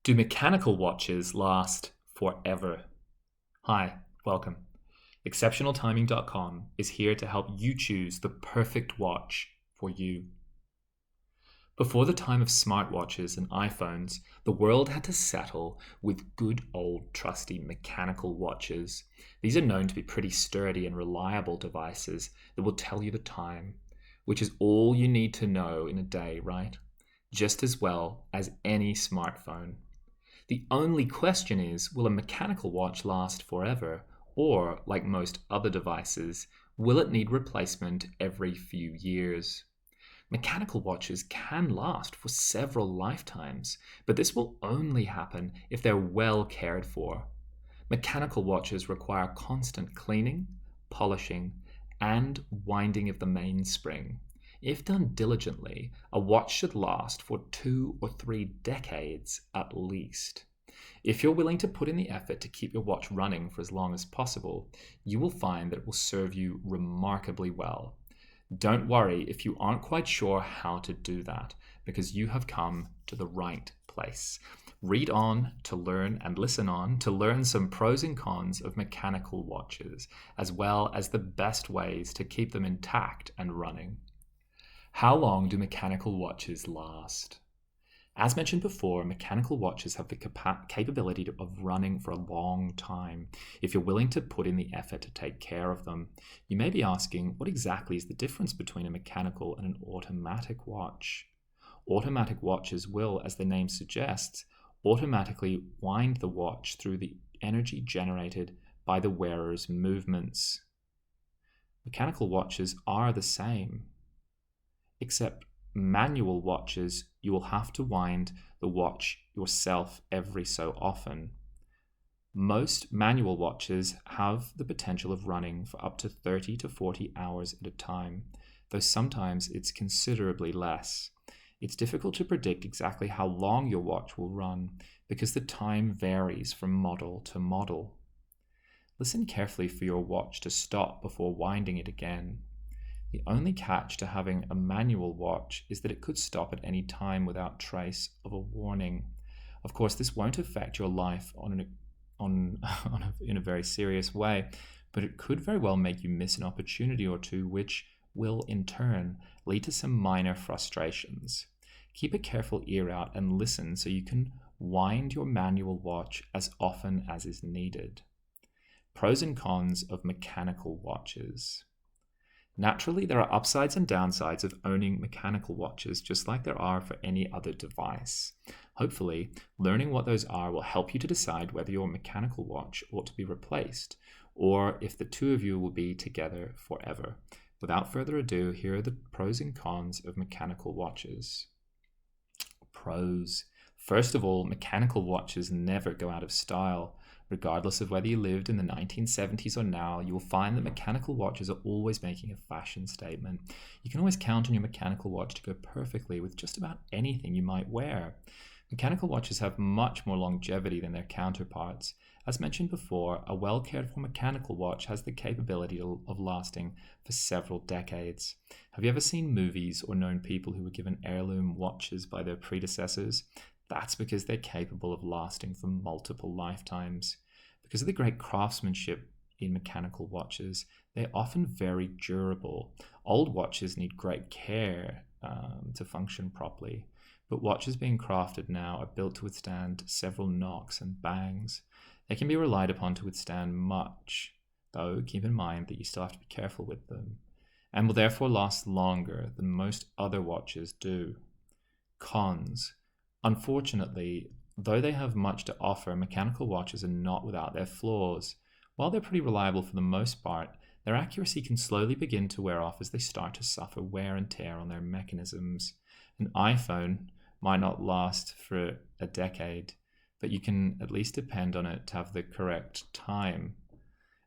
Do mechanical watches last forever? Hi, welcome. ExceptionalTiming.com is here to help you choose the perfect watch for you. Before the time of smartwatches and iPhones, the world had to settle with good old trusty mechanical watches. These are known to be pretty sturdy and reliable devices that will tell you the time, which is all you need to know in a day, right? Just as well as any smartphone. The only question is, will a mechanical watch last forever? Or, like most other devices, will it need replacement every few years? Mechanical watches can last for several lifetimes, but this will only happen if they're well cared for. Mechanical watches require constant cleaning, polishing, and winding of the mainspring. If done diligently, a watch should last for 2 or 3 decades at least. If you're willing to put in the effort to keep your watch running for as long as possible, you will find that it will serve you remarkably well. Don't worry if you aren't quite sure how to do that, because you have come to the right place. Read on to learn and listen on to learn some pros and cons of mechanical watches, as well as the best ways to keep them intact and running. How long do mechanical watches last? As mentioned before, mechanical watches have the capability of running for a long time if you're willing to put in the effort to take care of them. You may be asking, what exactly is the difference between a mechanical and an automatic watch? Automatic watches will, as the name suggests, automatically wind the watch through the energy generated by the wearer's movements. Mechanical watches are the same, except manual watches, you will have to wind the watch yourself every so often. Most manual watches have the potential of running for up to 30 to 40 hours at a time, though sometimes it's considerably less. It's difficult to predict exactly how long your watch will run because the time varies from model to model. Listen carefully for your watch to stop before winding it again. The only catch to having a manual watch is that it could stop at any time without trace of a warning. Of course, this won't affect your life in a very serious way, but it could very well make you miss an opportunity or two, which will in turn lead to some minor frustrations. Keep a careful ear out and listen so you can wind your manual watch as often as is needed. Pros and cons of mechanical watches. Naturally, there are upsides and downsides of owning mechanical watches, just like there are for any other device. Hopefully, learning what those are will help you to decide whether your mechanical watch ought to be replaced, or if the two of you will be together forever. Without further ado, here are the pros and cons of mechanical watches. Pros. First of all, mechanical watches never go out of style. Regardless of whether you lived in the 1970s or now, you will find that mechanical watches are always making a fashion statement. You can always count on your mechanical watch to go perfectly with just about anything you might wear. Mechanical watches have much more longevity than their counterparts. As mentioned before, a well-cared-for mechanical watch has the capability of lasting for several decades. Have you ever seen movies or known people who were given heirloom watches by their predecessors? That's because they're capable of lasting for multiple lifetimes. Because of the great craftsmanship in mechanical watches, they're often very durable. Old watches need great care to function properly, but watches being crafted now are built to withstand several knocks and bangs. They can be relied upon to withstand much, though keep in mind that you still have to be careful with them, and will therefore last longer than most other watches do. Cons. Unfortunately, though they have much to offer, mechanical watches are not without their flaws. While they're pretty reliable for the most part, their accuracy can slowly begin to wear off as they start to suffer wear and tear on their mechanisms. An iPhone might not last for a decade, but you can at least depend on it to have the correct time.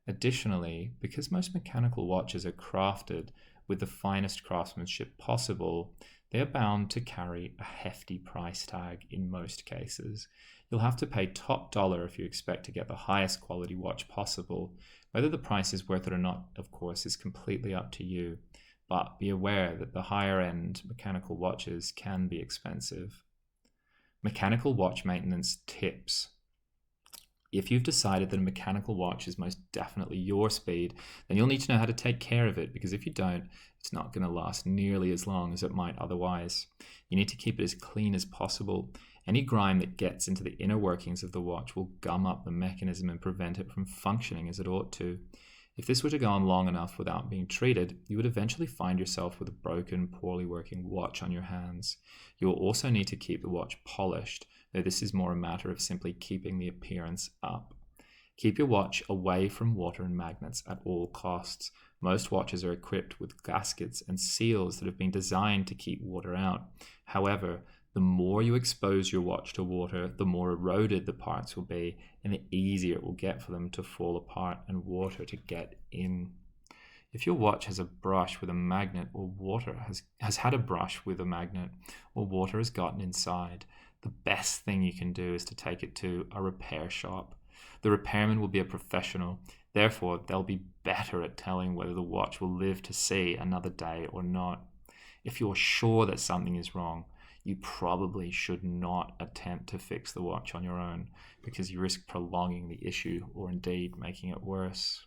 Additionally, because most mechanical watches are crafted with the finest craftsmanship possible, they are bound to carry a hefty price tag in most cases. You'll have to pay top dollar if you expect to get the highest quality watch possible. Whether the price is worth it or not, of course, is completely up to you. But be aware that the higher end mechanical watches can be expensive. Mechanical watch maintenance tips. If you've decided that a mechanical watch is most definitely your speed, then you'll need to know how to take care of it, because if you don't, it's not going to last nearly as long as it might otherwise. You need to keep it as clean as possible. Any grime that gets into the inner workings of the watch will gum up the mechanism and prevent it from functioning as it ought to. If this were to go on long enough without being treated, you would eventually find yourself with a broken, poorly working watch on your hands. You will also need to keep the watch polished, though this is more a matter of simply keeping the appearance up. Keep your watch away from water and magnets at all costs. Most watches are equipped with gaskets and seals that have been designed to keep water out. However, the more you expose your watch to water, the more eroded the parts will be, and the easier it will get for them to fall apart and water to get in. If your watch has a brush with a magnet, or water has had a brush with a magnet, or water has gotten inside, the best thing you can do is to take it to a repair shop. The repairman will be a professional, therefore they'll be better at telling whether the watch will live to see another day or not. If you're sure that something is wrong, you probably should not attempt to fix the watch on your own, because you risk prolonging the issue or indeed making it worse.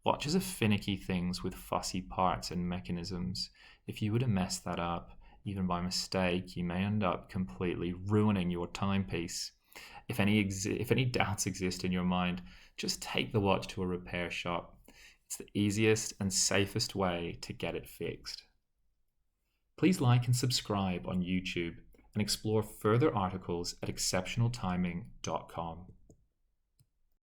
Watches are finicky things with fussy parts and mechanisms. If you were to mess that up, even by mistake, you may end up completely ruining your timepiece. If any doubts exist in your mind, just take the watch to a repair shop. It's the easiest and safest way to get it fixed. Please like and subscribe on YouTube and explore further articles at exceptionaltiming.com.